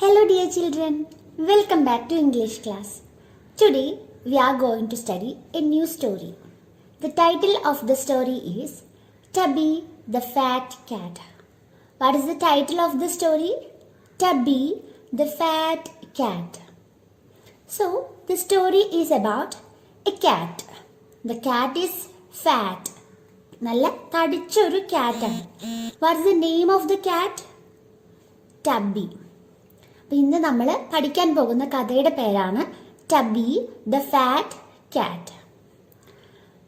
Hello dear children, welcome back to English class. Today we are going to study a new story. The title of the story is Tubby the Fat Cat. What is the title of the story? Tubby the Fat Cat. So the story is about a cat. The cat is fat. നല്ല തടിച്ചൊരു ക്യാറ്റാണ്. What is the name of the cat? Tubby. അപ്പം ഇന്ന് നമ്മൾ പഠിക്കാൻ പോകുന്ന കഥയുടെ പേരാണ് Tubby the fat cat.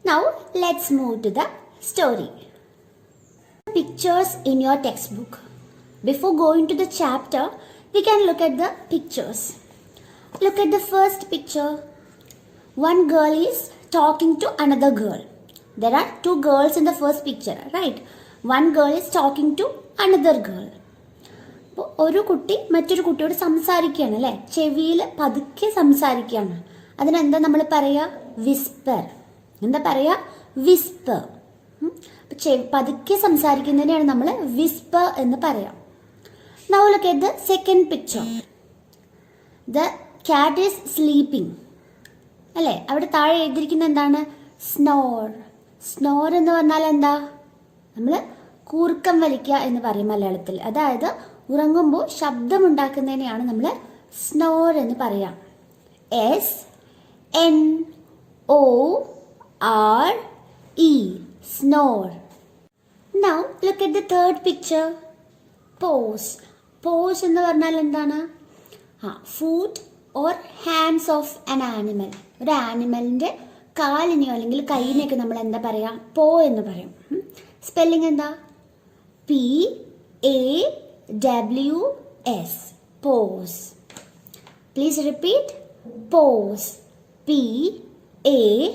Now let's move to the story. Pictures in your textbook. Before going to the chapter, we can look at the pictures. Look at the first picture. One girl is talking to another girl. There are two girls in the first picture, right? One girl is talking to another girl. ഒരു കുട്ടി മറ്റൊരു കുട്ടിയോട് സംസാരിക്കുകയാണ് അല്ലേ, ചെവിയിൽ പതുക്കെ സംസാരിക്കുകയാണ്. അതിനെന്താ നമ്മൾ പറയുക? വിസ്പർ. എന്താ പറയുക? വിസ്പർ. പതുക്കെ സംസാരിക്കുന്നതിനെയാണ് നമ്മൾ വിസ്പർ എന്ന് പറയാം. Now look at the second picture. The cat is sleeping. അല്ലേ, അവിടെ താഴെ എഴുതിയിരിക്കുന്ന എന്താണ്? സ്നോർ. സ്നോർ എന്ന് പറഞ്ഞാൽ എന്താ? നമ്മൾ കൂർക്കം വലിക്കുക എന്ന് പറയും മലയാളത്തിൽ. അതായത് ഉറങ്ങുമ്പോൾ ശബ്ദമുണ്ടാക്കുന്നതിനെയാണ് നമ്മൾ സ്നോർ എന്ന് പറയാം. SNORE. Snore. Now look at the third picture. Pose. Pose എന്ന് പറഞ്ഞാൽ എന്താണ്? Foot or hands of an animal. ഒരു ആനിമലിൻ്റെ കാലിനെയോ അല്ലെങ്കിൽ കൈയിനെയൊക്കെ നമ്മൾ എന്താ പറയുക? പോ എന്ന് പറയും. സ്പെല്ലിംഗ് എന്താ? PAWS. Pose. Please repeat. Pose. PAWS.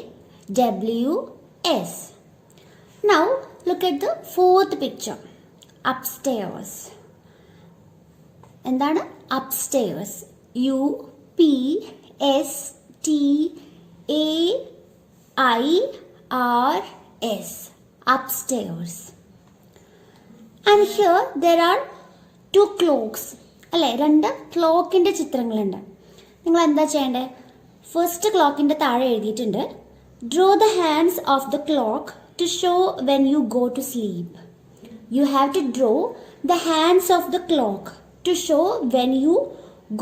Now look at the fourth picture. Upstairs. എന്താണ് upstairs? UPSTAIRS. Upstairs. And here there are two clocks. അല്ലേ, രണ്ട് ക്ലോക്കിൻ്റെ ചിത്രങ്ങളുണ്ട്. നിങ്ങൾ എന്താ ചെയ്യേണ്ടത്? ഫസ്റ്റ് ക്ലോക്കിൻ്റെ താഴെ എഴുതിയിട്ടുണ്ട് draw the hands of the clock to show when you go to sleep. You have to draw the hands of the clock to show when you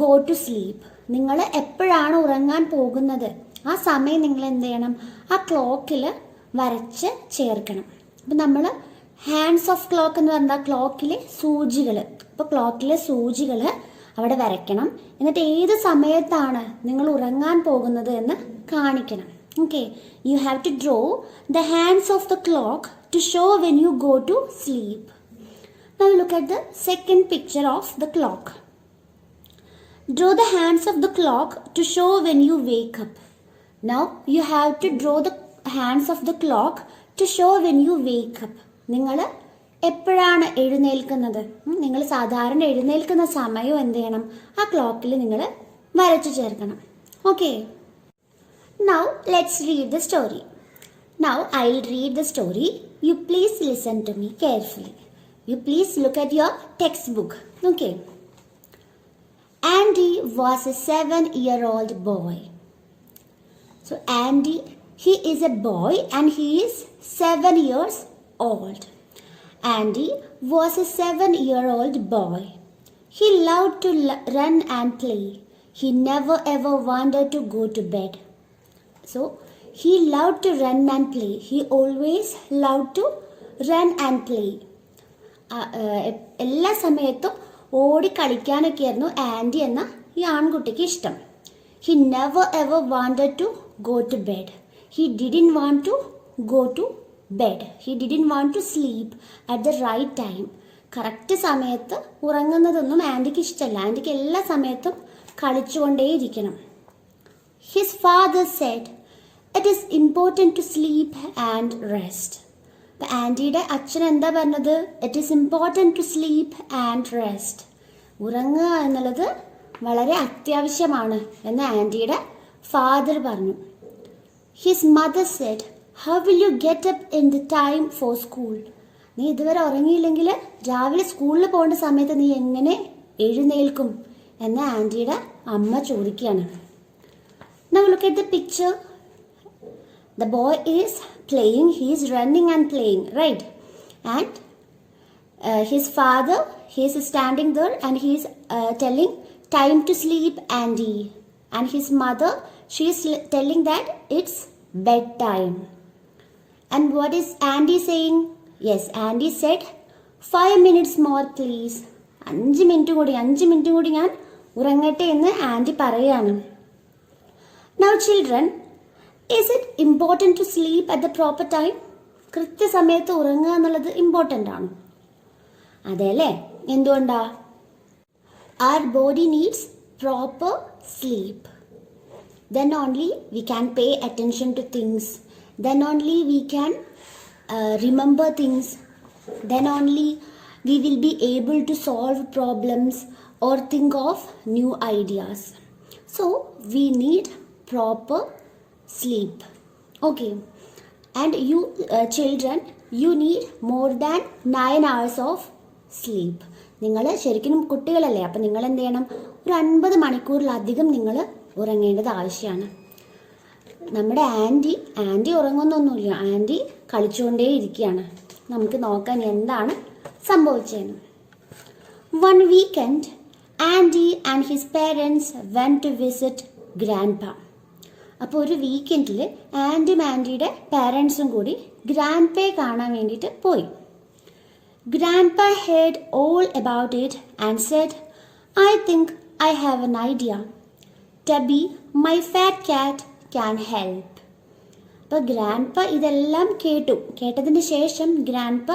go to sleep. നിങ്ങൾ എപ്പോഴാണ് ഉറങ്ങാൻ പോകുന്നത് ആ സമയം നിങ്ങൾ എന്ത് ചെയ്യണം? ആ ക്ലോക്കിൽ വരച്ച് ചേർക്കണം. അപ്പം നമ്മൾ ഹാൻഡ്സ് ഓഫ് ക്ലോക്ക് എന്ന് പറഞ്ഞാൽ ക്ലോക്കിലെ സൂചികൾ. അപ്പോൾ ക്ലോക്കിലെ സൂചികൾ അവിടെ വരയ്ക്കണം. എന്നിട്ട് ഏത് സമയത്താണ് നിങ്ങൾ ഉറങ്ങാൻ പോകുന്നത് എന്ന് കാണിക്കണം. Okay, you have to draw the hands of the clock to show when you go to sleep. Now look at the second picture of the clock. Draw the hands of the clock to show when you wake up. Now you have to draw the hands of the clock to show when you wake up. നിങ്ങൾ എപ്പോഴാണ് എഴുന്നേൽക്കുന്നത്? നിങ്ങൾ സാധാരണ എഴുന്നേൽക്കുന്ന സമയം എന്ത് ചെയ്യണം? ആ ക്ലോക്കിൽ നിങ്ങൾ വരച്ചു ചേർക്കണം. Okay, now let's read the story. Now I'll read the story. You please listen to me carefully. You please look at your textbook. Okay. Andy was a 7-year-old boy. So Andy, he is a boy and he is 7 years old. Andy was a 7-year-old boy. He loved to run and play. He never ever wanted to go to bed. So he loved to run and play. He always loved to run and play. എല്ലാ സമയത്തും ഓടി കളിക്കാനൊക്കെയായിരുന്നു Andy എന്ന ഈ ആൺകുട്ടിക്ക് ഇഷ്ടം. He never ever wanted to go to bed. He didn't want to go to bed. He didn't want to sleep at the right time. Correct സമയത്ത് ഉറങ്ങുന്നതൊന്നും ആൻഡിക്ക് ഇഷ്ടമല്ല. ആൻഡിക്ക് എല്ലാ സമയത്തും കളിച്ചുകൊണ്ടേയിരിക്കണം. His father said it is important to sleep and rest. ആൻഡിയുടെ അച്ഛൻ എന്താ പറഞ്ഞത്? It is important to sleep and rest. ഉറങ്ങുക എന്നുള്ളത് വളരെ അത്യാവശ്യമാണ് എന്ന് ആൻഡിയുടെ ഫാദർ പറഞ്ഞു. His mother said how will you get up in the time for school. നീ ഇതുവരെ ഉറങ്ങിയില്ലെങ്കിൽ രാവിലെ സ്കൂളിൽ പോകേണ്ട സമയത്ത് നീ എങ്ങനെ എഴുന്നേൽക്കും എന്ന് ആൻറ്റിയുടെ അമ്മ ചോദിക്കുകയാണ്. Now look at the picture. The boy is playing, he is running and playing, right? And his father, he is standing there and he is telling, time to sleep, Andy. And his mother, she is telling that it's bedtime. And what is Andy saying? Yes, Andy said, 5 minutes more please. 5 minute കൂടി ഞാൻ ഉറങ്ങട്ടെ എന്ന് anti പറയുകയാണ്. Now children, is it important to sleep at the proper time? കൃത്യസമയത്ത് ഉറങ്ങുക എന്നുള്ളത് important ആണ്. അതെ അല്ലേ? എന്തുകൊണ്ടാ? Our body needs proper sleep. Then only we can pay attention to things. Then only we can remember things. Then only we will be able to solve problems or think of new ideas. So we need proper sleep. Okay. And you children, you need more than 9 hours of sleep. നിങ്ങൾ ശരിക്കും കുട്ടികളല്ലേ, അപ്പം നിങ്ങൾ എന്ത് ചെയ്യണം? ഒരു 50 മണിക്കൂറിലധികം നിങ്ങൾ ഉറങ്ങേണ്ടത് ആവശ്യമാണ്. നമ്മുടെ ആൻറ്റി ഉറങ്ങുന്നൊന്നുമില്ല, ആൻറ്റി കളിച്ചുകൊണ്ടേ ഇരിക്കുകയാണ്. നമുക്ക് നോക്കാൻ എന്താണ് സംഭവിച്ചതെന്ന്. One weekend, Andy and his parents went to visit Grandpa. അപ്പോൾ ഒരു വീക്കെൻഡിൽ ആൻറ്റിയുടെ പാരൻസും കൂടി ഗ്രാൻഡ്പയെ കാണാൻ വേണ്ടിയിട്ട് പോയി. Grandpa heard all about it and said, I think I have an idea. Tubby, my fat cat, can help. അപ്പോൾ ഗ്രാൻഡ്പ ഇതെല്ലാം കേട്ടതിന് ശേഷം ഗ്രാൻഡ്പ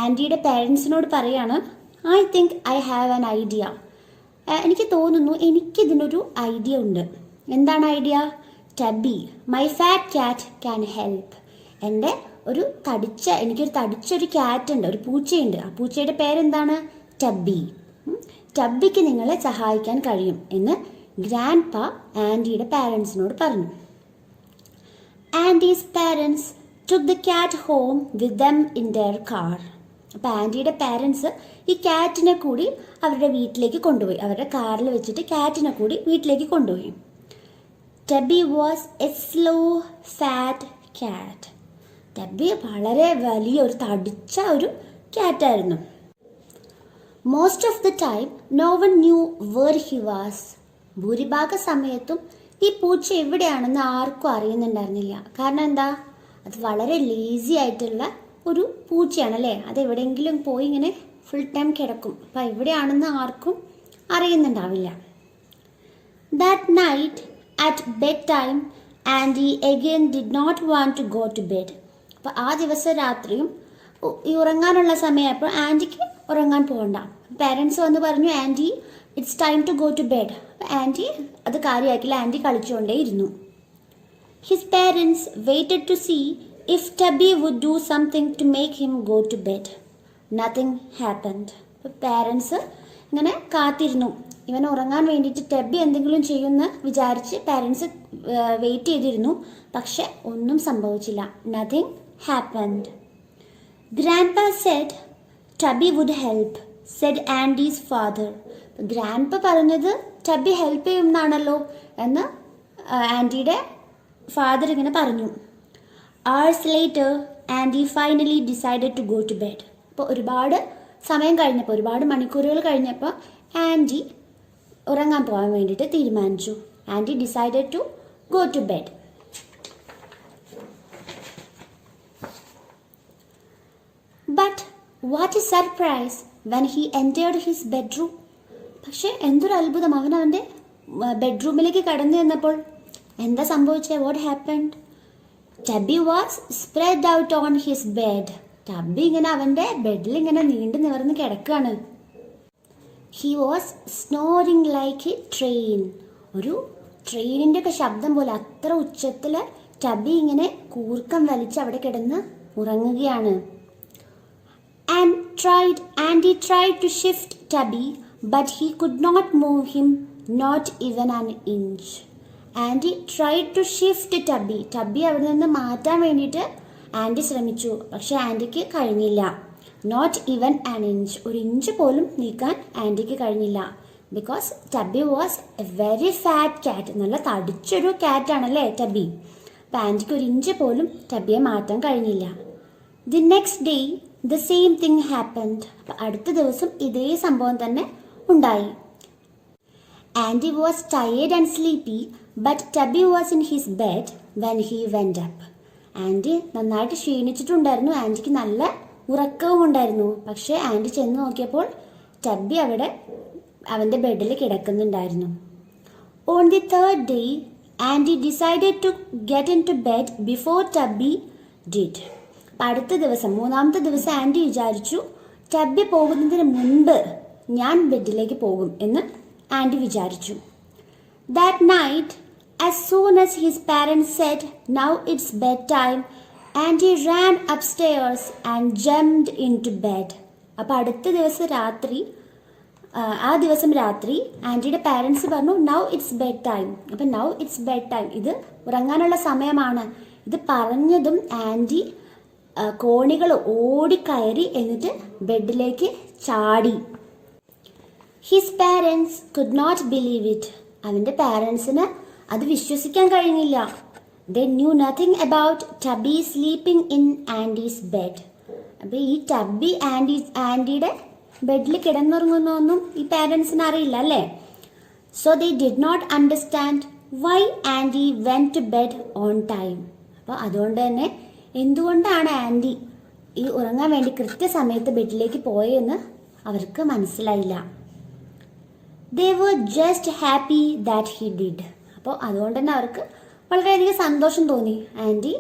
ആൻറ്റിയുടെ പാരൻസിനോട് പറയാണ്, I think I have an idea. എനിക്ക് തോന്നുന്നു എനിക്കിതിനൊരു ഐഡിയ ഉണ്ട്. എന്താണ് idea? Tubby, my fat cat can help. എനിക്കൊരു തടിച്ചൊരു ക്യാറ്റ് ഉണ്ട്, ഒരു പൂച്ചയുണ്ട്. ആ പൂച്ചയുടെ പേരെന്താണ്? ടബി. ടബിക്ക് നിങ്ങളെ സഹായിക്കാൻ കഴിയും എന്ന് ഗ്രാൻഡ്പ ആൻറ്റിയുടെ പാരൻസിനോട് പറഞ്ഞു. Aunties parents took the cat home with them in their car. അപ്പോൾ ആൻറ്റിയുടെ പാരൻസ് ഈ ക്യാറ്റിനെ കൂടി അവരുടെ വീട്ടിലേക്ക് കൊണ്ടുപോയി. അവരുടെ കാറിൽ വെച്ചിട്ട് ക്യാറ്റിനെ കൂടി വീട്ടിലേക്ക് കൊണ്ടുപോയി. Tubby was a slow fat cat. Tubby വളരെ വലിയൊരു തടിച്ച ഒരു ക്യാറ്റായിരുന്നു. Most of the time no one knew where he was. ഭൂരിഭാഗ സമയത്തും ഈ പൂച്ച എവിടെയാണെന്ന് ആർക്കും അറിയുന്നുണ്ടായിരുന്നില്ല. കാരണം എന്താ? അത് വളരെ ലേസി ആയിട്ടുള്ള ഒരു പൂച്ചയാണല്ലേ. അത് എവിടെയെങ്കിലും പോയി ഇങ്ങനെ ഫുൾ ടൈം കിടക്കും. അപ്പം എവിടെയാണെന്ന് ആർക്കും അറിയുന്നുണ്ടാവില്ല. That night at bedtime Andy again did not want to go to bed. അപ്പോൾ ആ ദിവസം രാത്രിയും ഈ ഉറങ്ങാനുള്ള സമയമായപ്പോൾ ആൻറ്റിക്ക് ഉറങ്ങാൻ പോകണ്ട. പാരൻസ് വന്ന് പറഞ്ഞു, Andy it's time to go to bed. അപ്പോൾ ആൻറ്റി അത് കാര്യമാക്കില്ല, ആൻറ്റി കളിച്ചുകൊണ്ടേ ഇരുന്നു. His parents waited to see if Tubby would do something to make him go to bed. Nothing happened. Parents ഇങ്ങനെ കാത്തിരുന്നു, ഇവൻ ഉറങ്ങാൻ വേണ്ടിയിട്ട് ടബി എന്തെങ്കിലും ചെയ്യുമെന്ന് വിചാരിച്ച് പാരൻസ് വെയിറ്റ് ചെയ്തിരുന്നു. പക്ഷെ ഒന്നും സംഭവിച്ചില്ല. Nothing happened. Grandpa said Tubby would help, said Andy's father. Grandpa പറഞ്ഞത് ടബി ഹെൽപ്പ് ചെയ്യുമെന്നാണല്ലോ എന്ന് ആൻറ്റിയുടെ ഫാദർ ഇങ്ങനെ പറഞ്ഞു. hours later Andy finally decided to go to bed. അപ്പോൾ ഒരുപാട് സമയം കഴിഞ്ഞപ്പോൾ, ഒരുപാട് മണിക്കൂറുകൾ കഴിഞ്ഞപ്പോൾ ആൻറ്റി ഉറങ്ങാൻ പോകാൻ വേണ്ടിയിട്ട് തീരുമാനിച്ചു. Andy decided to go to bed. But what a surprise when he entered his bedroom. പക്ഷേ എന്തൊരു അത്ഭുതം, അവൻ അവൻ്റെ ബെഡ്റൂമിലേക്ക് കടന്നു ചെന്നപ്പോൾ എന്താ സംഭവിച്ചത്? What happened? Tubby was spread out on his bed. Tubby ഇങ്ങനെ അവൻ്റെ ബെഡിൽ ഇങ്ങനെ നീണ്ടു നിവർന്ന് കിടക്കുകയാണ്. He was snoring like a train. ഒരു ട്രെയിനിൻ്റെ ഒക്കെ ശബ്ദം പോലെ അത്ര ഉച്ചത്തിൽ ടബി ഇങ്ങനെ കൂർക്കം വലിച്ച് അവിടെ കിടന്ന് ഉറങ്ങുകയാണ്. Andy tried to shift Tubby, but he could not move him, not even an inch. Andy tried to shift Tubby. Tubby അവിടെ നിന്ന് മാറ്റാൻ വേണ്ടിയിട്ട് ആൻറ്റി ശ്രമിച്ചു, പക്ഷെ ആൻറ്റിക്ക് കഴിഞ്ഞില്ല. നോട്ട് ഈവൻ ആൻ ഇഞ്ച്, ഒരു ഇഞ്ച് പോലും നീക്കാൻ ആൻറ്റിക്ക് കഴിഞ്ഞില്ല. Because Tubby was a very fat cat, നല്ല തടിച്ചൊരു ക്യാറ്റാണല്ലേ ടബി. അപ്പം ആൻറ്റിക്ക് ഒരു ഇഞ്ച് പോലും ടബിയെ മാറ്റാൻ കഴിഞ്ഞില്ല. The next day the same thing happened. അപ്പം അടുത്ത ദിവസം ഇതേ സംഭവം തന്നെ ഉണ്ടായി. Andy was tired and sleepy, but Tubby was in his bed when he went up. Andy നന്നായിട്ട് ക്ഷീണിച്ചിട്ടുണ്ടായിരുന്നു, ആൻറ്റിക്ക് നല്ല ഉറക്കവും ഉണ്ടായിരുന്നു. പക്ഷേ ആൻറ്റി ചെന്ന് നോക്കിയപ്പോൾ ടബി അവിടെ അവൻ്റെ ബെഡിൽ കിടക്കുന്നുണ്ടായിരുന്നു. On the third day Andy decided to get into bed before Tubby did. അപ്പം അടുത്ത ദിവസം, മൂന്നാമത്തെ ദിവസം ആൻറ്റി വിചാരിച്ചു ടബി പോകുന്നതിന് മുൻപ് ഞാൻ ബെഡിലേക്ക് പോകും എന്ന് ആൻറ്റി വിചാരിച്ചു. That night as soon as his parents said now it's bedtime, Andy ran upstairs and jumped into bed. അപ്പോൾ അടുത്ത ദിവസം രാത്രി, ആ ദിവസം രാത്രി ആൻറ്റിയുടെ പാരൻസ് പറഞ്ഞു നൗ ഇറ്റ്സ് ബെഡ് ടൈം. അപ്പം നൗ ഇറ്റ്സ് ബെഡ് ടൈം, ഇത് ഉറങ്ങാനുള്ള സമയമാണ്. ഇത് പറഞ്ഞതും ആൻറ്റി കോണികൾ ഓടിക്കയറി എന്നിട്ട് ബെഡിലേക്ക് ചാടി. His parents could not believe it. അവൻ്റെ പാരൻസിന് അത് വിശ്വസിക്കാൻ കഴിഞ്ഞില്ല. They knew nothing about Tubby sleeping in Andy's bed. അപ്പോൾ ഈ ടബി ആൻറ്റിയുടെ ബെഡിൽ കിടന്നുറങ്ങുന്നൊന്നും ഈ പാരൻസിന് അറിയില്ല അല്ലേ. So they did not understand why Andy went to bed on time. അപ്പോൾ അതുകൊണ്ട് തന്നെ എന്തുകൊണ്ടാണ് ആൻറ്റി ഈ ഉറങ്ങാൻ വേണ്ടി കൃത്യസമയത്ത് ബെഡിലേക്ക് പോയെന്ന് അവർക്ക് മനസ്സിലായില്ല. They were just happy that he did. അപ്പോൾ അതുകൊണ്ട് തന്നെ അവർക്ക് വളരെയധികം സന്തോഷം തോന്നി. ആൻറ്റി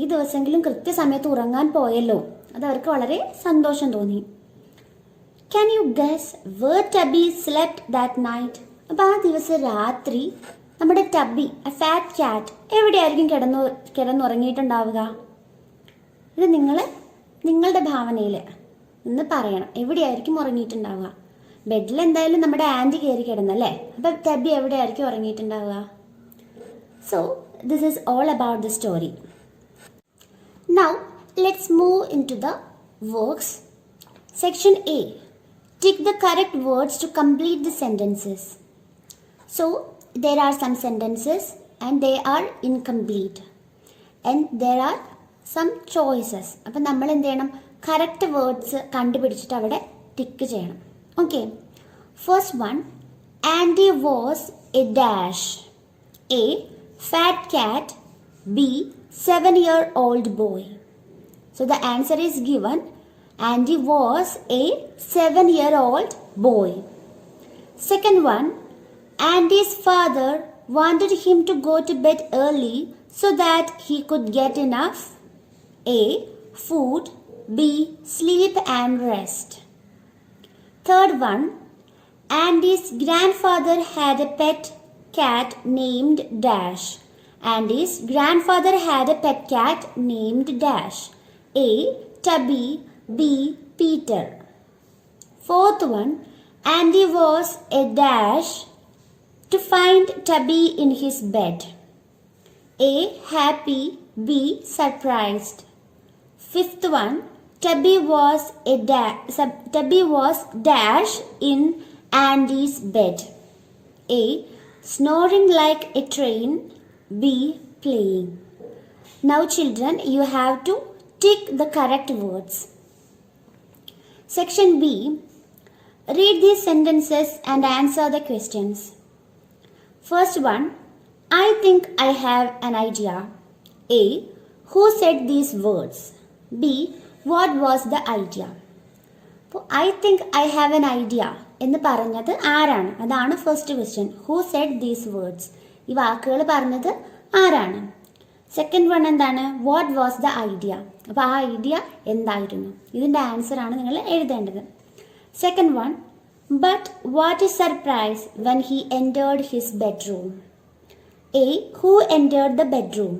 ഈ ദിവസമെങ്കിലും കൃത്യസമയത്ത് ഉറങ്ങാൻ പോയല്ലോ, അത് അവർക്ക് വളരെ സന്തോഷം തോന്നി. Can you guess where Tubby slept that night? അപ്പോൾ ആ ദിവസം രാത്രി നമ്മുടെ ടബി, എ ഫാറ്റ് ക്യാറ്റ്, എവിടെയായിരിക്കും കിടന്നുറങ്ങിയിട്ടുണ്ടാവുക? ഇത് നിങ്ങളുടെ ഭാവനയിൽ നിന്ന് പറയണം. എവിടെയായിരിക്കും ഉറങ്ങിയിട്ടുണ്ടാവുക? ബെഡിൽ എന്തായാലും നമ്മുടെ ആൻറ്റി കയറി കിടന്നല്ലേ, അപ്പം ടബി എവിടെയായിരിക്കും ഉറങ്ങിയിട്ടുണ്ടാവുക? So this is all about the story. Now let's move into the works. Section A. Tick the correct words to complete the sentences. So there are some sentences and they are incomplete and there are some choices. അപ്പം നമ്മൾ എന്ത് ചെയ്യണം? Correct words കണ്ടുപിടിച്ചിട്ട് അവിടെ tick ചെയ്യണം. Okay, first one, Andy was a dash. A fat cat, B 7-year-old boy. So the answer is given. Andy was a 7-year-old boy. Second one, Andy's father wanted him to go to bed early so that he could get enough A food, B sleep and rest. Third one, Andy's grandfather had a pet cat named Dash. Andy's grandfather had a pet cat named Dash. A Tubby, B Peter. Fourth one, Andy was a dash to find Tubby in his bed. A happy, B surprised. Fifth one, Tubby was dash in Andy's bed. A snoring like a train, B playing. Now children, you have to tick the correct words. Section B, read these sentences and answer the questions. First one, I think I have an idea. A, who said these words? B, what was the idea? അപ്പോൾ I think I have an idea എന്ന് പറഞ്ഞത് ആരാണ്? അതാണ് first question. Who said these words? ഈ വാക്കുകൾ പറഞ്ഞത് ആരാണ്? Second one എന്താണ്? What was the idea? അപ്പോൾ ആ ഐഡിയ എന്തായിരുന്നു? ഇതിൻ്റെ ആൻസറാണ് നിങ്ങൾ എഴുതേണ്ടത്. Second one, but what is surprise when he entered his bedroom? A, who entered the bedroom?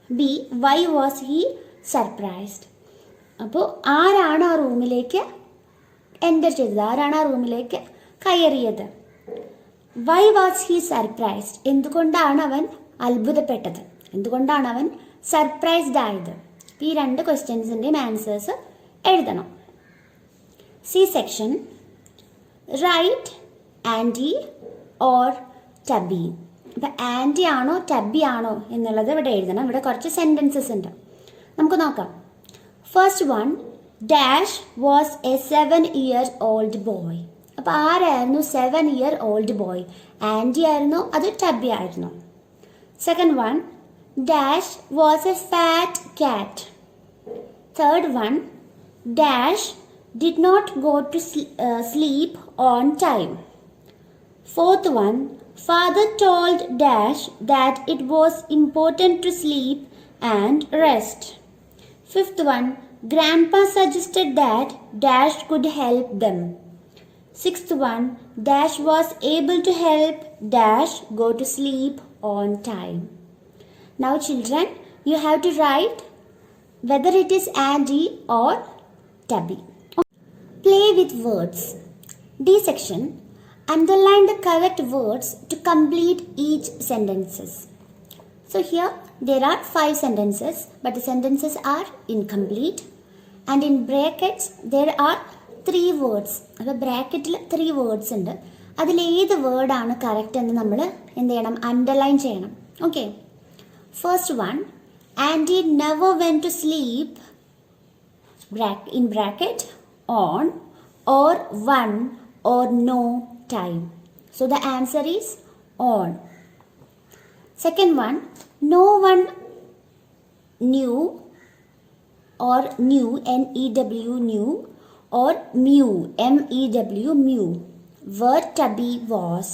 B, Y was he surprised? അപ്പോൾ ആരാണ് ആ റൂമിലേക്ക് എൻ്റർ ചെയ്തത്? ആരാണ് ആ റൂമിലേക്ക് കയറിയത്? Why was he surprised? എന്തുകൊണ്ടാണ് അവൻ അത്ഭുതപ്പെട്ടത്? എന്തുകൊണ്ടാണ് അവൻ സർപ്രൈസ്ഡ് ആയത്? ഈ രണ്ട് ക്വസ്റ്റ്യൻസിൻ്റെയും ആൻസേഴ്സ് എഴുതണം. C section, write Andy or Tubby. അപ്പം ആൻറ്റി ആണോ ടബി ആണോ എന്നുള്ളത് ഇവിടെ എഴുതണം. ഇവിടെ കുറച്ച് സെൻറ്റൻസസ് ഉണ്ട്, നമുക്ക് നോക്കാം. First one, dash was a 7-year-old boy. അപ്പോൾ ആരായിരുന്നു 7-year-old ബോയ്? ആൻറ്റി ആയിരുന്നോ അത് ടബി ആയിരുന്നോ? Second one, dash was a fat cat. Third one, dash did not go to sleep on time. Fourth one, father told dash that it was important to sleep and rest. Fifth one, grandpa suggested that dash could help them. Sixth one, dash was able to help dash go to sleep on time. Now children, you have to write whether it is Andy or Tubby. Play with words. D section, underline the correct words to complete each sentences. So here there are 5 sentences, but the sentences are incomplete. And in brackets there are 3 words. അപ്പോൾ ബ്രാക്കറ്റിൽ 3 words ഉണ്ട്. അതിലേത് വേർഡാണ് correct എന്ന് നമ്മൾ എന്ത് ചെയ്യണം? Underline ചെയ്യണം. Okay, first one, Andy never went to sleep in bracket on or one or no time. So the answer is on. Second one, no one knew or knew, N-E-W, knew, or mew, M-E-W, mew, where Tubby was.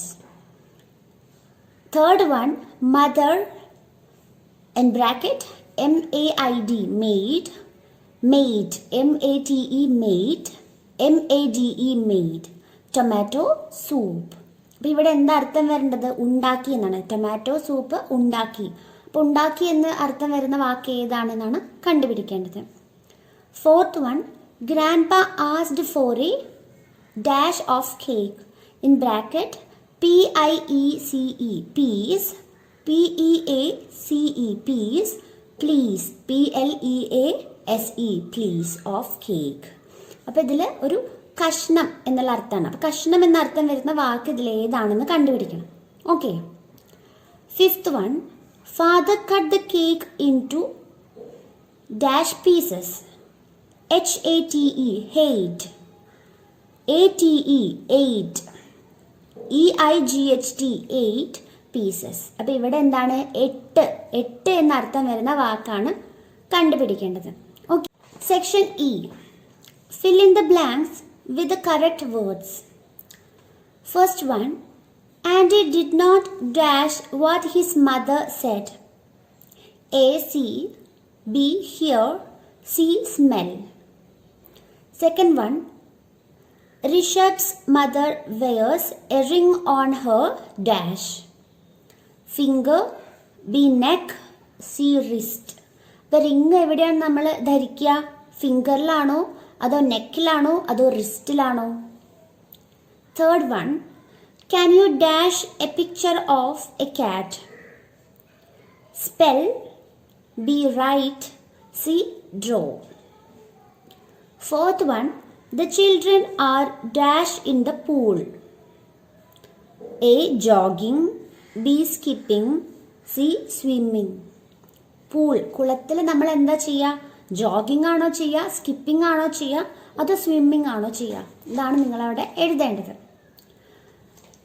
Third one, mother in bracket M-A-I-D, maid, made, M-A-T-E, made, M-A-D-E, made, tomato soup. അപ്പോൾ ഇവിടെ എന്താ അർത്ഥം വരേണ്ടത്? ഉണ്ടാക്കി എന്നാണ്. Tomato soup ഉണ്ടാക്കി. അപ്പോൾ ഉണ്ടാക്കി എന്ന് അർത്ഥം വരുന്ന വാക്ക് ഏതാണെന്നാണ് കണ്ടുപിടിക്കേണ്ടത്. Fourth one, grandpa asked for a dash of cake in bracket P-I-E-C-E, piece, P-E-A-C-E, peace, please, P-L-E-A-S-E, please of cake. അപ്പോൾ ഇതിൽ ഒരു കഷ്ണം എന്നുള്ള അർത്ഥമാണ്. അപ്പോൾ കഷ്ണം എന്ന അർത്ഥം വരുന്ന വാക്ക് ഇതിൽ ഏതാണെന്ന് കണ്ടുപിടിക്കണം. Okay, fifth one, father cut the cake into dash pieces, H-A-T-E, hate, A-T-E, 8, E-I-G-H-T, 8 pieces. അപ്പോൾ ഇവിടെ എന്താണ്? 8 എന്ന അർത്ഥം വരുന്ന വാക്കാണ് കണ്ടുപിടിക്കേണ്ടത്. Okay, section E, fill in the blanks with the correct words. First one, Andy did not dash what his mother said. A, see, B, hear, C, smell. Second one, Rishabh's mother wears a ring on her dash. Finger, B, neck, C, wrist. The ring എവിടെയാണ് നമ്മൾ ധരിക്കുക? ഫിംഗറിലാണോ അതോ നെക്കിലാണോ അതോ റിസ്റ്റിലാണോ? Third one, can you dash a picture of a cat? Spell, B, write, C, draw. Fourth one, the children are dash in the pool. A, jogging, B, skipping, C, swimming. Pool, കുളത്തിൽ നമ്മൾ എന്താ ചെയ്യുക? Jogging ആണോ ചെയ്യുക, skipping ആണോ ചെയ്യുക, അതോ swimming ആണോ ചെയ്യുക? ഇതാണ് നിങ്ങളവിടെ എഴുതേണ്ടത്.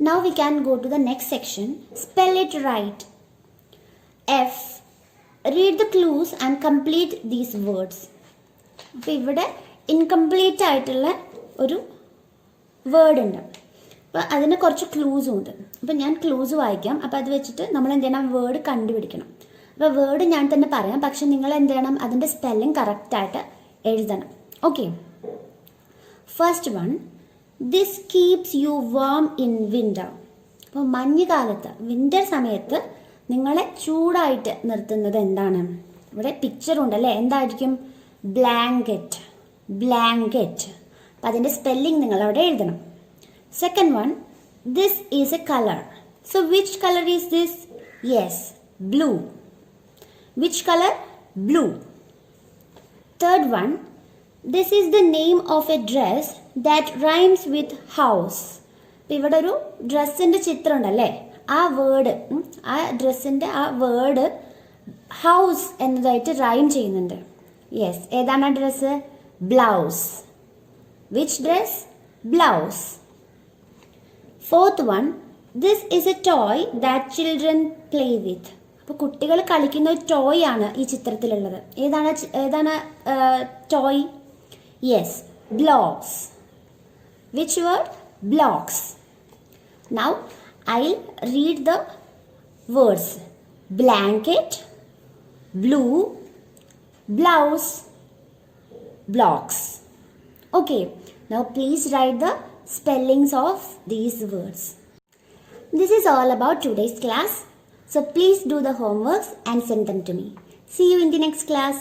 Now we can go to the next section. Spell it right. F, read the clues and complete these words. അപ്പോൾ ഇവിടെ ഇൻകംപ്ലീറ്റ് ആയിട്ടുള്ള ഒരു വേർഡ് ഉണ്ട്. അപ്പോൾ അതിന് കുറച്ച് ക്ലൂസും ഉണ്ട്. അപ്പോൾ ഞാൻ ക്ലൂസ് വായിക്കാം. അപ്പോൾ അത് വെച്ചിട്ട് നമ്മൾ എന്ത് ചെയ്യണം? വേർഡ് കണ്ടുപിടിക്കണം. അപ്പോൾ വേർഡ് ഞാൻ തന്നെ പറയാം, പക്ഷെ നിങ്ങൾ എന്ത് ചെയ്യണം? അതിൻ്റെ സ്പെല്ലിംഗ് കറക്റ്റായിട്ട് എഴുതണം. Okay, first one, this keeps you warm in winter. അപ്പോൾ മഞ്ഞുകാലത്ത്, വിൻ്റർ സമയത്ത് നിങ്ങളെ ചൂടായിട്ട് നിർത്തുന്നത് എന്താണ്? ഇവിടെ പിക്ചറുണ്ട് അല്ലേ? എന്തായിരിക്കും? Blanket, blanket. അപ്പം അതിൻ്റെ സ്പെല്ലിംഗ് നിങ്ങളവിടെ എഴുതണം. Second one, this is A colour. So which colour is this? Yes, blue. Which color? Blue. third one, this is the name of a dress that rhymes with house. ഇപ്പം ഇവിടെ ഒരു ഡ്രസ്സിൻ്റെ ചിത്രം ഉണ്ടല്ലേ, ആ വേർഡ്, ആ ഡ്രസ്സിൻ്റെ ആ വേർഡ് ഹൗസ് എന്നതായിട്ട് റൈം ചെയ്യുന്നുണ്ട്. യെസ്, ഏതാണ് ആ dress? Blouse. Which dress? Blouse. Fourth one, this is A toy that children play with. അപ്പോൾ കുട്ടികൾ കളിക്കുന്ന ഒരു ടോയ് ആണ് ഈ ചിത്രത്തിലുള്ളത്. ഏതാണ് toy? Yes, blocks. Which word? Blocks. Now I read the words. Blanket, blue, blouse, blocks. Okay, now please write the spellings of these words. This is all about today's class. So please do the homeworks and send them to me. See you in the next class.